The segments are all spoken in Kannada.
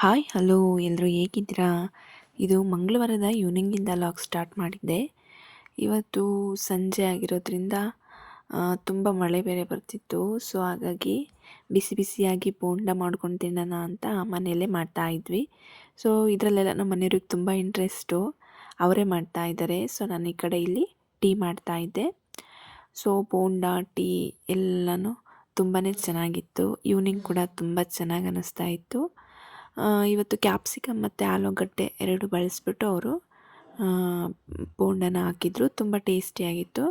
ಹಾಯ್ ಹಲೋ ಎಲ್ಲರೂ ಹೇಗಿದ್ದೀರಾ? ಇದು ಮಂಗಳವಾರದ ಈವ್ನಿಂಗಿಂದ ಲಾಗ್ ಸ್ಟಾರ್ಟ್ ಮಾಡಿದ್ದೆ. ಇವತ್ತು ಸಂಜೆ ಆಗಿರೋದ್ರಿಂದ ತುಂಬ ಮಳೆ ಬೇರೆ ಬರ್ತಿತ್ತು. ಸೊ ಹಾಗಾಗಿ ಬಿಸಿ ಬಿಸಿಯಾಗಿ ಬೋಂಡ ಮಾಡ್ಕೊಂಡು ತಿನ್ನೋಣ ಅಂತ ಮನೆಯಲ್ಲೇ ಮಾಡ್ತಾಯಿದ್ವಿ. ಸೊ ಇದರಲ್ಲೆಲ್ಲ ನಮ್ಮ ಮನೆಯವ್ರಿಗೆ ತುಂಬ ಇಂಟ್ರೆಸ್ಟು. ಅವರೇ ಮಾಡ್ತಾಯಿದ್ದಾರೆ. ಸೊ ನಾನು ಈ ಕಡೆ ಇಲ್ಲಿ ಟೀ ಮಾಡ್ತಾಯಿದ್ದೆ. ಸೊ ಬೋಂಡ ಟೀ ಎಲ್ಲನೂ ತುಂಬಾ ಚೆನ್ನಾಗಿತ್ತು. ಈವ್ನಿಂಗ್ ಕೂಡ ತುಂಬ ಚೆನ್ನಾಗಿ ಅನ್ನಿಸ್ತಾ ಇತ್ತು. ಇವತ್ತು ಕ್ಯಾಪ್ಸಿಕಮ್ ಮತ್ತು ಆಲೂಗಡ್ಡೆ 2 ಬಳಸಿಬಿಟ್ಟು ಅವರು ಬೋಂಡನ ಹಾಕಿದ್ರು. ತುಂಬ ಟೇಸ್ಟಿಯಾಗಿತ್ತು.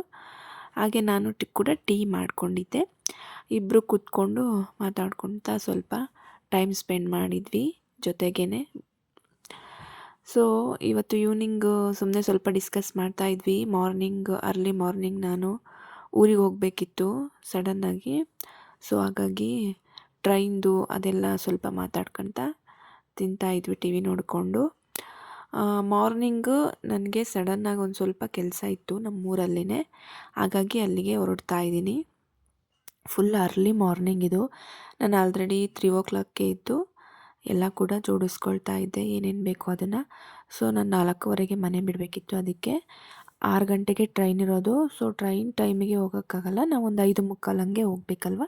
ಹಾಗೆ ನಾನು ಕೂಡ ಟೀ ಮಾಡಿಕೊಂಡಿದ್ದೆ. ಇಬ್ಬರು ಕೂತ್ಕೊಂಡು ಮಾತಾಡ್ಕೊಳ್ತಾ ಸ್ವಲ್ಪ ಟೈಮ್ ಸ್ಪೆಂಡ್ ಮಾಡಿದ್ವಿ ಜೊತೆಗೇ. ಸೊ ಇವತ್ತು ಈವ್ನಿಂಗು ಸುಮ್ಮನೆ ಸ್ವಲ್ಪ ಡಿಸ್ಕಸ್ ಮಾಡ್ತಾಯಿದ್ವಿ. ಅರ್ಲಿ ಮಾರ್ನಿಂಗ್ ನಾನು ಊರಿಗೆ ಹೋಗಬೇಕಿತ್ತು ಸಡನ್ನಾಗಿ. ಸೊ ಹಾಗಾಗಿ ಟ್ರೈನ್ದು ಅದೆಲ್ಲ ಸ್ವಲ್ಪ ಮಾತಾಡ್ಕೊಳ್ತಾ ತಿಂತಾಯಿದ್ವಿ ಟಿ ವಿ ನೋಡಿಕೊಂಡು. ಮಾರ್ನಿಂಗು ನನಗೆ ಸಡನ್ನಾಗಿ ಒಂದು ಸ್ವಲ್ಪ ಕೆಲಸ ಇತ್ತು ನಮ್ಮೂರಲ್ಲಿನೇ. ಹಾಗಾಗಿ ಅಲ್ಲಿಗೆ ಹೊರಡ್ತಾ ಇದ್ದೀನಿ. ಫುಲ್ ಅರ್ಲಿ ಮಾರ್ನಿಂಗ್ ಇದು. ನಾನು ಆಲ್ರೆಡಿ 3 ಇದ್ದು ಎಲ್ಲ ಕೂಡ ಜೋಡಿಸ್ಕೊಳ್ತಾ ಇದ್ದೆ ಏನೇನು ಬೇಕೋ ಅದನ್ನು. ಸೊ ನಾನು 4:15ಗೆ ಮನೆ ಬಿಡಬೇಕಿತ್ತು. ಅದಕ್ಕೆ 6 ಗಂಟೆಗೆ ಟ್ರೈನ್ ಇರೋದು. ಸೊ ಟ್ರೈನ್ ಟೈಮಿಗೆ ಹೋಗೋಕ್ಕಾಗಲ್ಲ. ನಾವು ಒಂದು 5:45 ಹಂಗೆ ಹೋಗ್ಬೇಕಲ್ವ.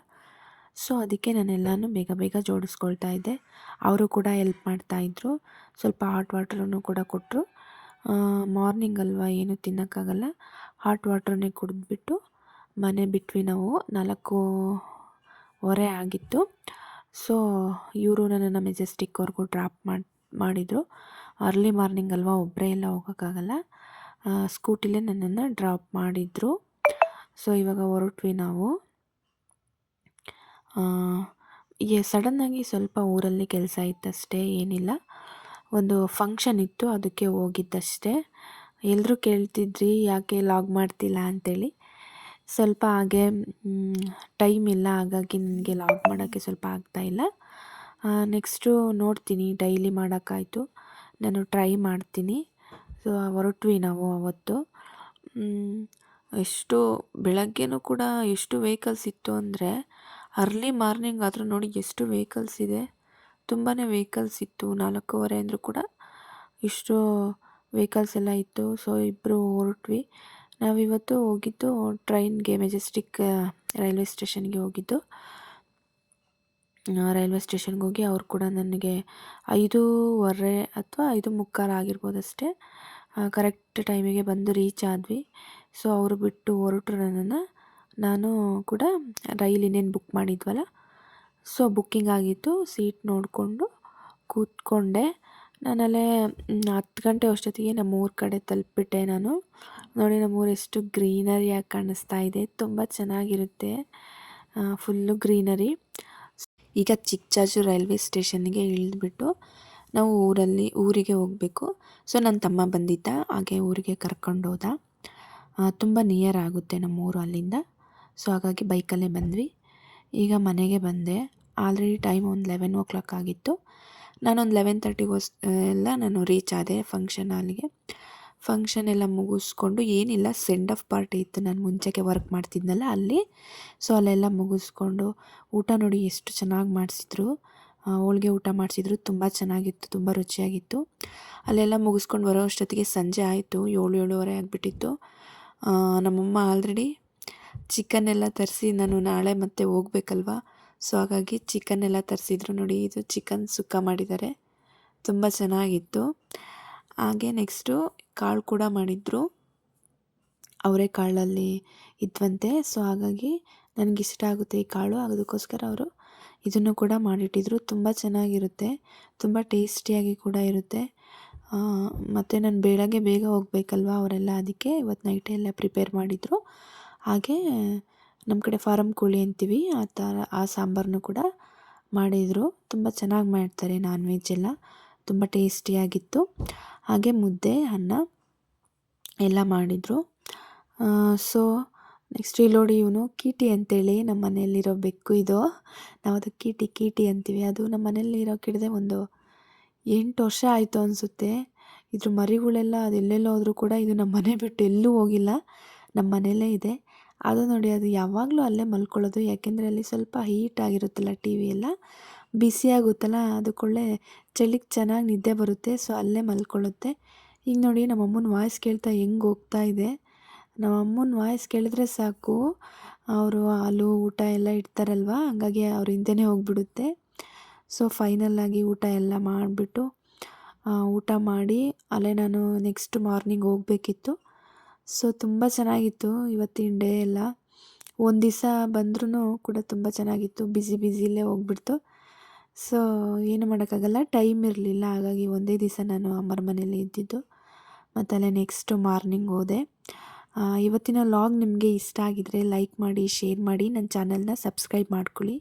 ಸೊ ಅದಕ್ಕೆ ನಾನೆಲ್ಲನೂ ಬೇಗ ಬೇಗ ಜೋಡಿಸ್ಕೊಳ್ತಾ ಇದ್ದೆ. ಅವರು ಕೂಡ ಹೆಲ್ಪ್ ಮಾಡ್ತಾಯಿದ್ರು. ಸ್ವಲ್ಪ ಹಾಟ್ ವಾಟ್ರನ್ನು ಕೂಡ ಕೊಟ್ಟರು. ಮಾರ್ನಿಂಗ್ ಅಲ್ವಾ ಏನೂ ತಿನ್ನೋಕ್ಕಾಗಲ್ಲ. ಹಾಟ್ ವಾಟ್ರನ್ನೇ ಕುಡಿದ್ಬಿಟ್ಟು ಮನೆ ಬಿಟ್ವಿ ನಾವು. 4:15 ಆಗಿತ್ತು. ಸೊ ಇವರು ನನ್ನನ್ನು ಮೆಜೆಸ್ಟಿಕ್ವರೆಗೂ ಡ್ರಾಪ್ ಮಾಡಿದರು. ಅರ್ಲಿ ಮಾರ್ನಿಂಗ್ ಅಲ್ವಾ ಒಬ್ಬರೇ ಎಲ್ಲ ಹೋಗೋಕ್ಕಾಗಲ್ಲ. ಸ್ಕೂಟಿಲೇ ನನ್ನನ್ನು ಡ್ರಾಪ್ ಮಾಡಿದರು. ಸೊ ಇವಾಗ ಹೊರಟ್ವಿ ನಾವು. ಸಡನ್ನಾಗಿ ಸ್ವಲ್ಪ ಊರಲ್ಲಿ ಕೆಲಸ ಇತ್ತಷ್ಟೇ, ಏನಿಲ್ಲ. ಒಂದು ಫಂಕ್ಷನ್ ಇತ್ತು, ಅದಕ್ಕೆ ಹೋಗಿದ್ದಷ್ಟೇ. ಎಲ್ಲರೂ ಕೇಳ್ತಿದ್ರಿ ಯಾಕೆ ಲಾಗ್ ಮಾಡ್ತಿಲ್ಲ ಅಂಥೇಳಿ. ಸ್ವಲ್ಪ ಹಾಗೆ ಟೈಮ್ ಇಲ್ಲ, ಹಾಗಾಗಿ ನನಗೆ ಲಾಗ್ ಮಾಡೋಕ್ಕೆ ಸ್ವಲ್ಪ ಆಗ್ತಾಯಿಲ್ಲ. ನೆಕ್ಸ್ಟು ನೋಡ್ತೀನಿ, ಡೈಲಿ ಮಾಡೋಕ್ಕಾಯ್ತು ನಾನು ಟ್ರೈ ಮಾಡ್ತೀನಿ. ಸೊ ಹೊರಟ್ವಿ ನಾವು ಅವತ್ತು. ಎಷ್ಟು ಬೆಳಗ್ಗೆನೂ ಕೂಡ ಎಷ್ಟು ವೆಹಿಕಲ್ಸ್ ಇತ್ತು ಅಂದರೆ, ಅರ್ಲಿ ಮಾರ್ನಿಂಗ್ ಆದರೂ ನೋಡಿ ಎಷ್ಟು ವೆಹಿಕಲ್ಸ್ ಇದೆ. ತುಂಬಾ ವೆಹಿಕಲ್ಸ್ ಇತ್ತು. 4:15 ಅಂದರೂ ಕೂಡ ಇಷ್ಟು ವೆಹಿಕಲ್ಸ್ ಎಲ್ಲ ಇತ್ತು. ಸೊ ಇಬ್ಬರು ಹೊರಟ್ವಿ. ನಾವಿವತ್ತು ಹೋಗಿದ್ದು ಟ್ರೈನ್ಗೆ, ಮೆಜೆಸ್ಟಿಕ್ ರೈಲ್ವೆ ಸ್ಟೇಷನ್ಗೆ ಹೋಗಿದ್ದು. ರೈಲ್ವೆ ಸ್ಟೇಷನ್ಗೆ ಹೋಗಿ ಅವ್ರು ಕೂಡ ನನಗೆ 5:15 ಅಥವಾ 5:45 ಆಗಿರ್ಬೋದು ಅಷ್ಟೇ, ಕರೆಕ್ಟ್ ಟೈಮಿಗೆ ಬಂದು ರೀಚ್ ಆದ್ವಿ. ಸೊ ಅವರು ಬಿಟ್ಟು ಹೊರಟರು ನನ್ನನ್ನು. ನಾನು ಕೂಡ ರೈಲ್ ಇನ್ನೇನು ಬುಕ್ ಮಾಡಿದ್ವಲ್ಲ, ಸೊ ಬುಕ್ಕಿಂಗ್ ಆಗಿತ್ತು. ಸೀಟ್ ನೋಡಿಕೊಂಡು ಕೂತ್ಕೊಂಡೆ. ನಾನಲ್ಲೇ 10 ಗಂಟೆ ಅಷ್ಟೊತ್ತಿಗೆ ನಮ್ಮೂರ ಕಡೆ ತಲುಪಿಬಿಟ್ಟೆ ನಾನು. ನೋಡಿ ನಮ್ಮೂರು ಎಷ್ಟು ಗ್ರೀನರಿಯಾಗಿ ಕಾಣಿಸ್ತಾ ಇದೆ. ತುಂಬ ಚೆನ್ನಾಗಿರುತ್ತೆ, ಫುಲ್ಲು ಗ್ರೀನರಿ. ಈಗ ಚಿಕ್ಕಜಾಜೂರು ರೈಲ್ವೆ ಸ್ಟೇಷನ್ಗೆ ಇಳಿದ್ಬಿಟ್ಟು ನಾವು ಊರಿಗೆ ಹೋಗಬೇಕು. ಸೊ ನನ್ನ ತಮ್ಮ ಬಂದಿದ್ದ, ಹಾಗೆ ಊರಿಗೆ ಕರ್ಕೊಂಡೋದ. ತುಂಬ ನಿಯರ್ ಆಗುತ್ತೆ ನಮ್ಮೂರು ಅಲ್ಲಿಂದ. ಸೊ ಹಾಗಾಗಿ ಬೈಕಲ್ಲೇ ಬಂದ್ವಿ. ಈಗ ಮನೆಗೆ ಬಂದೆ. ಆಲ್ರೆಡಿ ಟೈಮ್ ಒಂದು 11 ಆಗಿತ್ತು. ನಾನೊಂದು 11:30 ನಾನು ರೀಚ್ ಆದೆ ಫಂಕ್ಷನ್ ಹಾಲ್ಗೆ. ಫಂಕ್ಷನ್ ಎಲ್ಲ ಮುಗಿಸ್ಕೊಂಡು, ಏನಿಲ್ಲ ಸೆಂಡ್ ಆಫ್ ಪಾರ್ಟಿ ಇತ್ತು, ನಾನು ಮುಂಚೆಗೆ ವರ್ಕ್ ಮಾಡ್ತಿದ್ನಲ್ಲ ಅಲ್ಲಿ. ಸೊ ಅಲ್ಲೆಲ್ಲ ಮುಗಿಸ್ಕೊಂಡು, ಊಟ ನೋಡಿ ಎಷ್ಟು ಚೆನ್ನಾಗಿ ಮಾಡಿಸಿದ್ರು. ಹೋಳಿಗೆ ಊಟ ಮಾಡಿಸಿದ್ರು, ತುಂಬ ಚೆನ್ನಾಗಿತ್ತು, ತುಂಬ ರುಚಿಯಾಗಿತ್ತು. ಅಲ್ಲೆಲ್ಲ ಮುಗಿಸ್ಕೊಂಡು ಬರೋ ಅಷ್ಟೊತ್ತಿಗೆ ಸಂಜೆ ಆಯಿತು. 7:30 ಆಗಿಬಿಟ್ಟಿತ್ತು. ನಮ್ಮಮ್ಮ ಆಲ್ರೆಡಿ ಚಿಕನ್ ಎಲ್ಲ ತರಿಸಿ, ನಾನು ನಾಳೆ ಮತ್ತೆ ಹೋಗ್ಬೇಕಲ್ವ, ಸೊ ಹಾಗಾಗಿ ಚಿಕನ್ ಎಲ್ಲ ತರಿಸಿದ್ರು. ನೋಡಿ, ಇದು ಚಿಕನ್ ಸುಕ್ಕ ಮಾಡಿದ್ದಾರೆ, ತುಂಬ ಚೆನ್ನಾಗಿತ್ತು. ಹಾಗೆ ನೆಕ್ಸ್ಟು ಕಾಳು ಕೂಡ ಮಾಡಿದರು. ಅವರೇ ಕಾಳಲ್ಲಿ ಇದ್ವಂತೆ. ಸೊ ಹಾಗಾಗಿ ನನಗಿಷ್ಟ ಆಗುತ್ತೆ ಈ ಕಾಳು, ಅದಕ್ಕೋಸ್ಕರ ಅವರು ಇದನ್ನು ಕೂಡ ಮಾಡಿಟ್ಟಿದ್ರು. ತುಂಬ ಚೆನ್ನಾಗಿರುತ್ತೆ, ತುಂಬ ಟೇಸ್ಟಿಯಾಗಿ ಕೂಡ ಇರುತ್ತೆ. ಮತ್ತು ನಾನು ಬೆಳಗ್ಗೆ ಬೇಗ ಹೋಗಬೇಕಲ್ವ ಅವರೆಲ್ಲ, ಅದಕ್ಕೆ ಇವತ್ತು ನೈಟೇ ಎಲ್ಲ ಪ್ರಿಪೇರ್ ಮಾಡಿದರು. ಹಾಗೆ ನಮ್ಮ ಕಡೆ ಫಾರಮ್ ಕೋಳಿ ಅಂತೀವಿ, ಆ ಸಾಂಬಾರನ್ನು ಕೂಡ ಮಾಡಿದರು. ತುಂಬ ಚೆನ್ನಾಗಿ ಮಾಡ್ತಾರೆ ನಾನ್ ವೆಜ್ ಎಲ್ಲ, ತುಂಬ ಟೇಸ್ಟಿಯಾಗಿತ್ತು. ಹಾಗೆ ಮುದ್ದೆ, ಅನ್ನ ಎಲ್ಲ ಮಾಡಿದರು. ಸೊ ನೆಕ್ಸ್ಟ್ ಇಲ್ಲಿ ನೋಡಿ, ಇವನು ಕೀಟಿ ಅಂತೇಳಿ ನಮ್ಮ ಮನೆಯಲ್ಲಿರೋ ಬೆಕ್ಕು ಇದು. ನಾವು ಅದಕ್ಕೆ ಕೀಟಿ ಅಂತೀವಿ. ಅದು ನಮ್ಮ ಮನೆಯಲ್ಲಿರೋ ಗಿಡದೆ ಒಂದು 8 ವರ್ಷ ಆಯಿತು ಅನಿಸುತ್ತೆ. ಇದ್ರ ಮರಿಗಳೆಲ್ಲ ಅದೆಲ್ಲೆಲ್ಲೋ ಹೋದರೂ ಕೂಡ ಇದು ನಮ್ಮ ಮನೆ ಬಿಟ್ಟು ಎಲ್ಲೂ ಹೋಗಿಲ್ಲ, ನಮ್ಮ ಮನೆಯಲ್ಲೇ ಇದೆ. ಅದು ನೋಡಿ, ಅದು ಯಾವಾಗಲೂ ಅಲ್ಲೇ ಮಲ್ಕೊಳ್ಳೋದು. ಯಾಕೆಂದರೆ ಅಲ್ಲಿ ಸ್ವಲ್ಪ ಹೀಟ್ ಆಗಿರುತ್ತಲ್ಲ ಟಿ ವಿ ಎಲ್ಲ, ಬಿಸಿ ಆಗುತ್ತಲ್ಲ ಅದಕ್ಕೊಳ್ಳೆ ಚಳಿಗೆ ಚೆನ್ನಾಗಿ ನಿದ್ದೆ ಬರುತ್ತೆ. ಸೊ ಅಲ್ಲೇ ಮಲ್ಕೊಳ್ಳುತ್ತೆ. ಈಗ ನೋಡಿ ನಮ್ಮ ಅಮ್ಮನ ವಾಯ್ಸ್ ಕೇಳ್ತಾ ಹೆಂಗೆ ಹೋಗ್ತಾ ಇದೆ. ನಮ್ಮ ಅಮ್ಮನ ವಾಯ್ಸ್ ಕೇಳಿದ್ರೆ ಸಾಕು, ಅವರು ಹಾಲು ಊಟ ಎಲ್ಲ ಇಡ್ತಾರಲ್ವ, ಹಂಗಾಗಿ ಅವ್ರ ಹಿಂದೆನೇ ಹೋಗ್ಬಿಡುತ್ತೆ. ಸೊ ಫೈನಲ್ಲಾಗಿ ಊಟ ಎಲ್ಲ ಮಾಡಿಬಿಟ್ಟು ಊಟ ಮಾಡಿ ಅಲ್ಲೇ ನಾನು ನೆಕ್ಸ್ಟ್ ಮಾರ್ನಿಂಗ್ ಹೋಗಬೇಕಿತ್ತು. ಸೊ ತುಂಬ ಚೆನ್ನಾಗಿತ್ತು ಇವತ್ತಿನ ಡೇ ಎಲ್ಲ. ಒಂದು ದಿವಸ ಬಂದ್ರೂ ಕೂಡ ತುಂಬ ಚೆನ್ನಾಗಿತ್ತು. ಬ್ಯುಸಿಲೇ ಹೋಗ್ಬಿಡ್ತು. ಸೊ ಏನು ಮಾಡೋಕ್ಕಾಗಲ್ಲ, ಟೈಮ್ ಇರಲಿಲ್ಲ. ಹಾಗಾಗಿ ಒಂದೇ ದಿವಸ ನಾನು ಅಮ್ಮರ ಮನೇಲಿ ಇದ್ದಿದ್ದು. ಮತ್ತು ಅಲ್ಲೇ ನೆಕ್ಸ್ಟ್ ಮಾರ್ನಿಂಗ್ ಹೋದೆ. ಇವತ್ತಿನ ವ್ಲಾಗ್ ನಿಮಗೆ ಇಷ್ಟ ಆಗಿದರೆ ಲೈಕ್ ಮಾಡಿ, ಶೇರ್ ಮಾಡಿ, ನನ್ನ ಚಾನಲ್ನ ಸಬ್ಸ್ಕ್ರೈಬ್ ಮಾಡ್ಕೊಳ್ಳಿ.